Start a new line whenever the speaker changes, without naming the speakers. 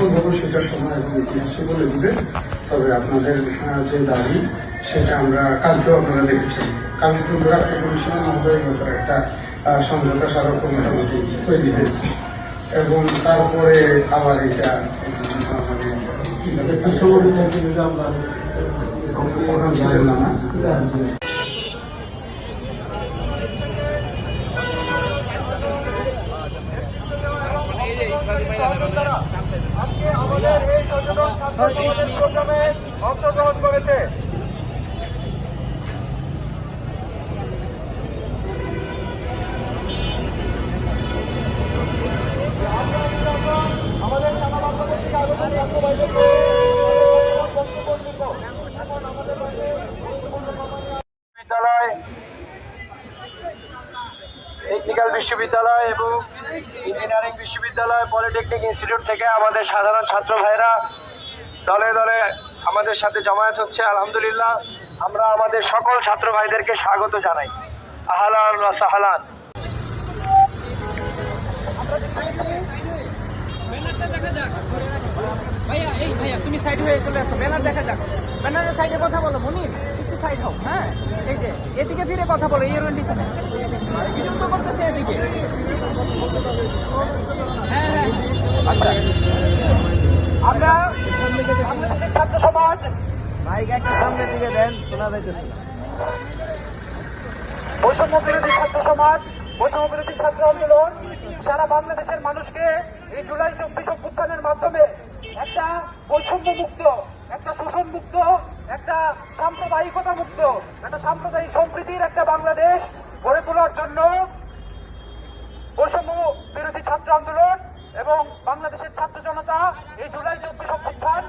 সম্ভব সেটা সময় এবং ইতিহাসে বলে দিবে। তবে আপনাদের যে দাবি সেটা আমরা কালকেও আপনারা দেখেছেন, কালকে কিন্তু রাষ্ট্র কমিশনের মহোদয়ের ব্যাপারে একটা সমঝোতা স্মারক মোটামুটি তৈরি হয়েছে এবং তারপরে আবার এটা
আজকে আমাদের এই সচেতন ছাত্র সমাজের প্রোগ্রামে অংশগ্রহণ করেছে। আমাদের সারা বাংলাদেশ থেকে আগত ছাত্র ভাইদেরকে বিদ্যালয়, টেকনিক্যাল বিশ্ববিদ্যালয় এবং ইঞ্জিনিয়ারিং বিশ্ববিদ্যালয়, পলিটেকনিক ইনস্টিটিউট থেকে আমাদের সাধারণ ছাত্র ভাইরা দলে দলে আমাদের সাথে জমায়েত হচ্ছে। আলহামদুলিল্লাহ, আমরা আমাদের সকল ছাত্র ভাইদেরকে স্বাগত জানাই। আহলান ওয়া সাহলান।
ভাইয়া এই ভাইয়া তুমি সাইড হয়ে চলে আসো, ব্যানার দেখা যাক। ব্যানারের সাইডে কথা বলো মনির, একটু সাইড হোক। হ্যাঁ এই যে এদিকে ফিরে কথা বলো, ইয়ের পিছনে বিরক্ত করতেছে এদিকে। হ্যাঁ হ্যাঁ আচ্ছা,
আমরা বাংলাদেশের ছাত্র সমাজ
ভাইকে একটু সামনের দিকে দেন, শোনা যাইতেছে না।
বৈষম্য বিরোধী ছাত্র সমাজ, বৈষম্য বিরোধী ছাত্র আন্দোলন সারা বাংলাদেশের মানুষকে এই জুলাই 24 অভ্যুত্থানের মাধ্যমে একটা বৈষম্য মুক্ত, একটা শোষণ মুক্ত, একটা সাম্প্রদায়িকতা মুক্ত, একটা সাম্প্রদায়িক সম্প্রীতির একটা বাংলাদেশ গড়ে তোলার জন্য বৈষম্য বিরোধী ছাত্র আন্দোলন এবং বাংলাদেশের ছাত্র জনতা এই জুলাই 24 অভ্যুত্থান